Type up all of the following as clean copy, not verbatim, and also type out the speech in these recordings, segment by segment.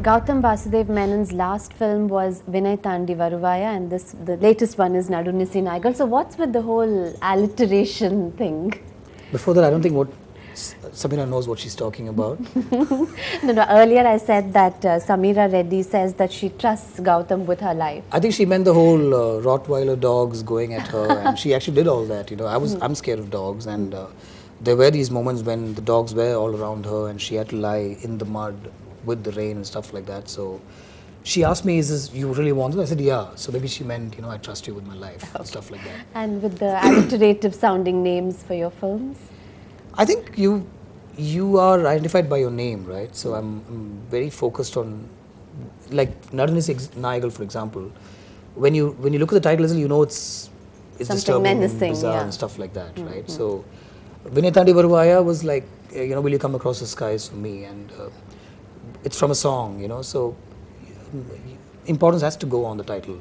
Gautham Vasudev Menon's last film was Vinay Thandi Varuvaya, and the latest one is Nadunisi Naigal. So what's with the whole alliteration thing? Before that, I don't think Samira knows what she's talking about. No, earlier I said that Samira Reddy says that she trusts Gautham with her life. I think she meant the whole Rottweiler dogs going at her, and she actually did all that. You know, I'm scared of dogs, and there were these moments when the dogs were all around her, and she had to lie in the mud with the rain and stuff like that. So she asked me, "Is this you really want it?" I said, "Yeah." So maybe she meant, I trust you with my life and stuff like that. And with the alliterative sounding names for your films? I think you are identified by your name, right? So I'm very focused on, like Nadunisi Naigal, for example. When you look at the title, it's disturbing and bizarre and stuff like that, right? So Vinay Thandi Varuvaya was like, will you come across the skies for me? And it's from a song, so importance has to go on the title,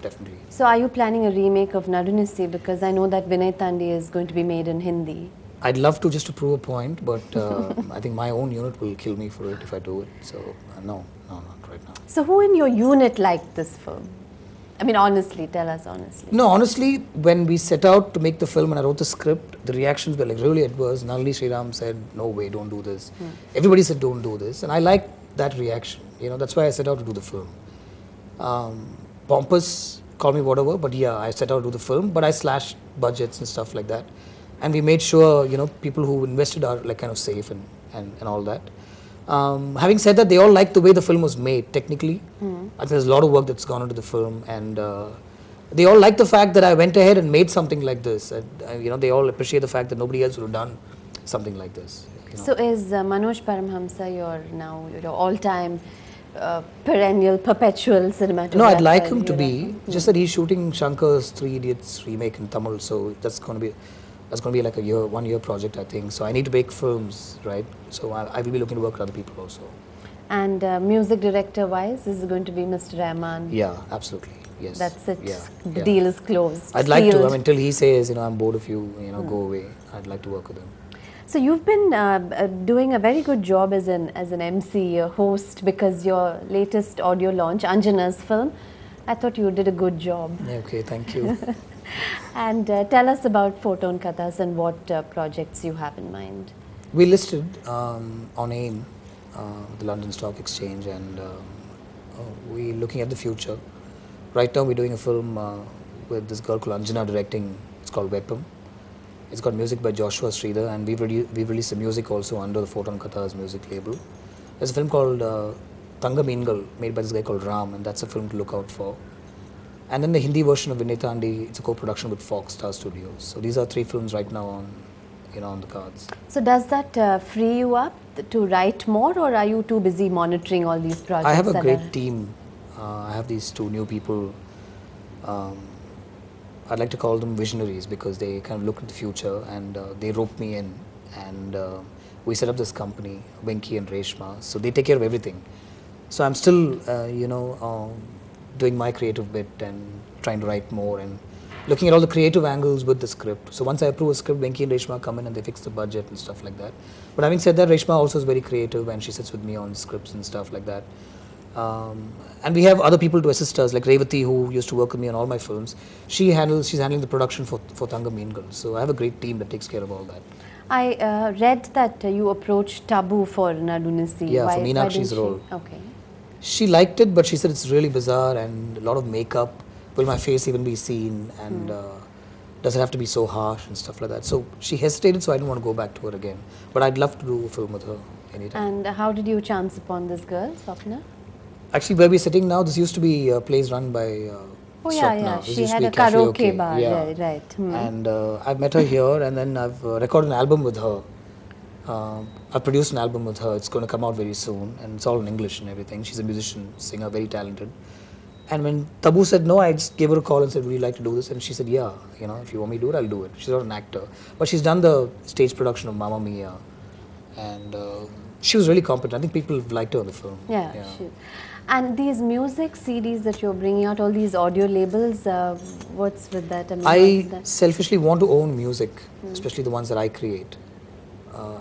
definitely. So are you planning a remake of Nadunisi? Because I know that Vinay Thandi is going to be made in Hindi. I'd love to, just to prove a point, but I think my own unit will kill me for it if I do it. So no, not right now. So who in your unit liked this film? I mean, honestly, tell us honestly. No, honestly, when we set out to make the film and I wrote the script, the reactions were like really adverse. Nalini Sriram said, "No way, don't do this." Everybody said, "Don't do this," and I liked that reaction. That's why I set out to do the film. Pompous, call me whatever, but yeah, I set out to do the film, but I slashed budgets and stuff like that. And we made sure, people who invested are like kind of safe and all that. Having said that, they all liked the way the film was made, technically. I think there's a lot of work that's gone into the film, and they all liked the fact that I went ahead and made something like this. And, they all appreciate the fact that nobody else would have done something like this. So is Manoj Paramhamsa your all-time perennial, perpetual cinematographer? No, I'd like him to be. Just that he's shooting Shankar's Three Idiots remake in Tamil, so that's going to be like a 1 year project, I think. So I need to make films, right? So I will be looking to work with other people also. And music director-wise, is it going to be Mr. Rahman? Yeah, absolutely. Yes. That's it. Yeah, the deal is closed. I'd like to. Until he says, I'm bored of you, go away. I'd like to work with him. So you've been doing a very good job as an MC, a host, because your latest audio launch, Anjana's film, I thought you did a good job. Okay, thank you. And tell us about Photon Kathas and what projects you have in mind. We listed on AIM, the London Stock Exchange, and we're looking at the future. Right now we're doing a film with this girl called Anjana directing. It's called Weapon. It's got music by Joshua Sridhar, and we've released the music also under the Photon Kathas music label. There's a film called Tanga Meengal, made by this guy called Ram, and that's a film to look out for. And then the Hindi version of Vinay Thandi, it's a co-production with Fox Star Studios. So these are 3 films right now on the cards. So does that free you up to write more, or are you too busy monitoring all these projects? I have a great team. I have these 2 new people. I'd like to call them visionaries because they kind of look at the future, and they rope me in, and we set up this company, Venki and Reshma. So they take care of everything. So I'm still, doing my creative bit and trying to write more and looking at all the creative angles with the script. So once I approve a script, Venki and Reshma come in and they fix the budget and stuff like that. But having said that, Reshma also is very creative, and she sits with me on scripts and stuff like that. And we have other people to assist us, like Revati, who used to work with me on all my films. She's handling the production for Tanga Meengal. So I have a great team that takes care of all that. I read that you approached Tabu for Nadunisi. Yeah, for Meenakshi's role. Okay. She liked it, but she said it's really bizarre and a lot of makeup. Will my face even be seen? And does it have to be so harsh and stuff like that? So she hesitated, so I didn't want to go back to her again. But I'd love to do a film with her anytime. And how did you chance upon this girl, Swapna? Actually, where we're sitting now, this used to be a place run by Swapna. She had a karaoke bar. Yeah, right. And I've met her here, and then I've recorded an album with her. I've produced an album with her. It's going to come out very soon, and it's all in English and everything. She's a musician, singer, very talented. And when Tabu said no, I just gave her a call and said, "Would you like to do this?" And she said, "Yeah, if you want me to do it, I'll do it." She's not an actor, but she's done the stage production of Mamma Mia, and she was really competent. I think people liked her on the film. Yeah. And these music CDs that you're bringing out, all these audio labels, what's with that? I selfishly want to own music, especially the ones that I create.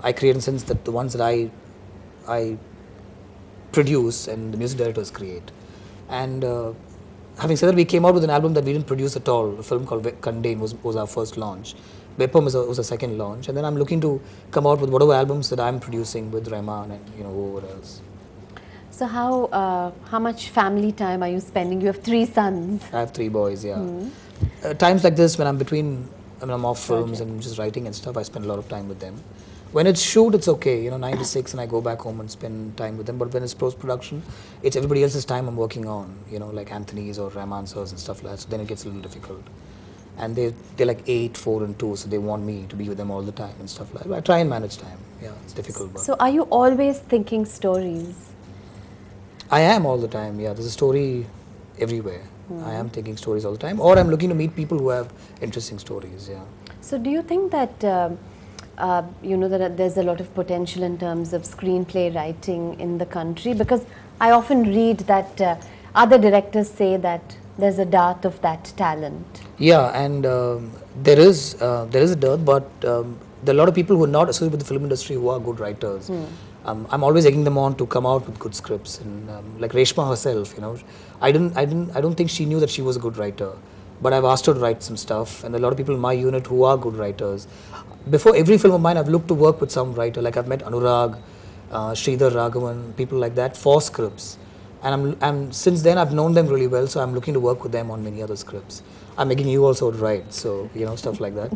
I create in the sense that the ones that I produce and the music directors create. And having said that, we came out with an album that we didn't produce at all. A film called Kandane was our first launch. Bepom was a second launch, and then I'm looking to come out with whatever albums that I'm producing with Rahman and whoever else. So how much family time are you spending? You have 3 sons. I have 3 boys, yeah. Times like this, when I'm off films and just writing and stuff, I spend a lot of time with them. When it's shoot, it's okay, 9 to 6, and I go back home and spend time with them. But when it's post-production, it's everybody else's time I'm working on, like Anthony's or Rahman sir's and stuff like that. So then it gets a little difficult. And they're like 8, 4 and 2, so they want me to be with them all the time and stuff like that. But I try and manage time. Yeah, it's difficult. But so are you always thinking stories? I am all the time, yeah. There's a story everywhere. I am thinking stories all the time. Or I'm looking to meet people who have interesting stories, yeah. So do you think that, that there's a lot of potential in terms of screenplay writing in the country? Because I often read that other directors say that there's a dearth of that talent. Yeah, and there is a dearth, but there are a lot of people who are not associated with the film industry who are good writers. I'm always egging them on to come out with good scripts, and like Reshma herself, I don't think she knew that she was a good writer, but I've asked her to write some stuff, and a lot of people in my unit who are good writers. Before every film of mine, I've looked to work with some writer, like I've met Anurag, Sridhar Raghavan, people like that for scripts. And since then I've known them really well, so I'm looking to work with them on many other scripts. I'm making you also to write, so stuff like that.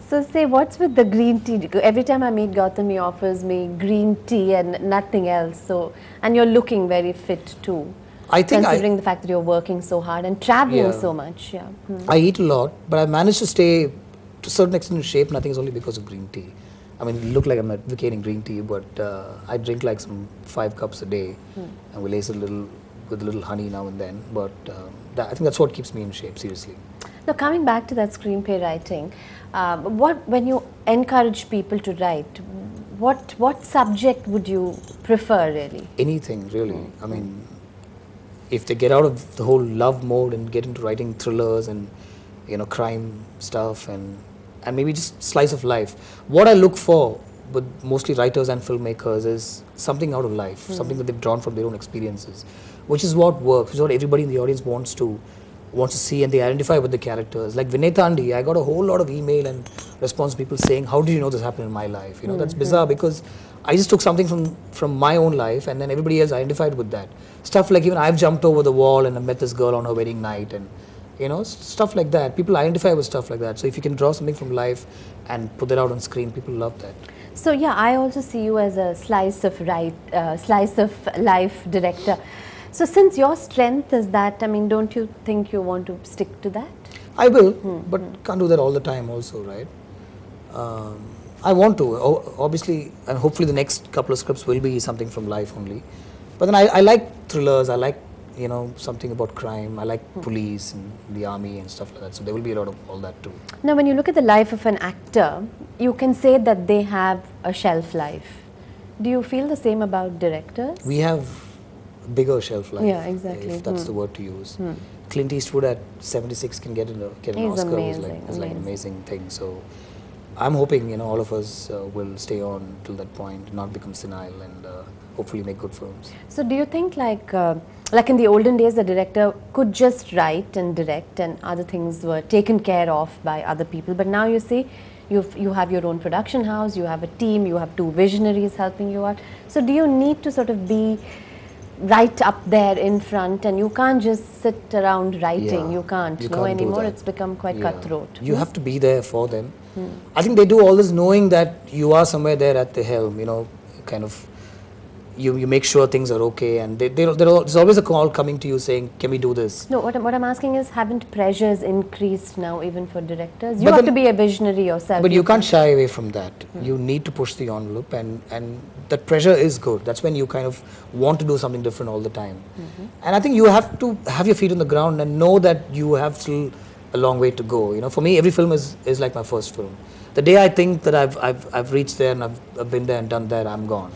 So say, what's with the green tea? Every time I meet Gautham, he offers me green tea and nothing else. So, and you're looking very fit too. I think considering the fact that you're working so hard and traveling so much. Yeah. I eat a lot, but I've managed to stay to a certain extent in shape, and I think it's only because of green tea. I mean, it look like I'm advocating green tea, but I drink like some 5 cups a day, and we lace a little with a little honey now and then. But I think that's what keeps me in shape, seriously. Now, coming back to that screenplay writing, when you encourage people to write, what subject would you prefer, really? Anything, really. I mean, if they get out of the whole love mode and get into writing thrillers and crime stuff and maybe just slice of life. What I look for with mostly writers and filmmakers is something out of life, something that they've drawn from their own experiences, which is what works, which is what everybody in the audience wants to see, and they identify with the characters. Like Vinay Thandi, I got a whole lot of email and response people saying, how did you know this happened in my life? That's bizarre, because I just took something from my own life, and then everybody else identified with that. Stuff like even I've jumped over the wall and I met this girl on her wedding night, and stuff like that. People identify with stuff like that. So if you can draw something from life and put that out on screen, people love that. So yeah, I also see you as a slice of life director. So since your strength is that, I mean, don't you think you want to stick to that? I will, but can't do that all the time also, right? I want to, obviously, and hopefully the next couple of scripts will be something from life only. But then I like thrillers, I like something about crime. I like police and the army and stuff like that. So there will be a lot of all that too. Now, when you look at the life of an actor, you can say that they have a shelf life. Do you feel the same about directors? We have a bigger shelf life. Yeah, exactly. If that's the word to use. Clint Eastwood at 76 can get an Oscar. Amazing, it's like an amazing thing. So I'm hoping all of us will stay on till that point, not become senile, and hopefully make good films. So do you think like in the olden days, the director could just write and direct and other things were taken care of by other people, but now you see you have your own production house, you have a team, you have 2 visionaries helping you out. So do you need to sort of be right up there in front, and you can't just sit around writing? You can't anymore. It's become quite cutthroat. You have to be there for them. I think they do all this knowing that you are somewhere there at the helm, kind of you make sure things are okay, and there's always a call coming to you saying, can we do this? No, what I'm asking is, haven't pressures increased now even for directors? You have to be a visionary yourself. But you can't shy away from that. You need to push the envelope, and that pressure is good. That's when you kind of want to do something different all the time. And I think you have to have your feet on the ground and know that you have still a long way to go. For me, every film is like my first film. The day I think that I've reached there and I've been there and done that, I'm gone,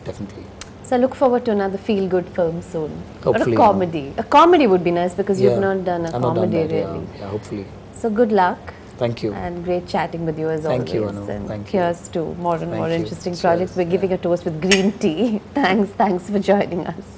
definitely. So I look forward to another feel-good film soon. Hopefully. Or a comedy. A comedy would be nice because you've not done a comedy really. Yeah, hopefully. So good luck. Thank you. And great chatting with you as Thank always. you, Anu. And Thank you. here's to more and Thank more you. interesting Cheers. projects. We're giving Yeah. a toast with green tea. Thanks for joining us.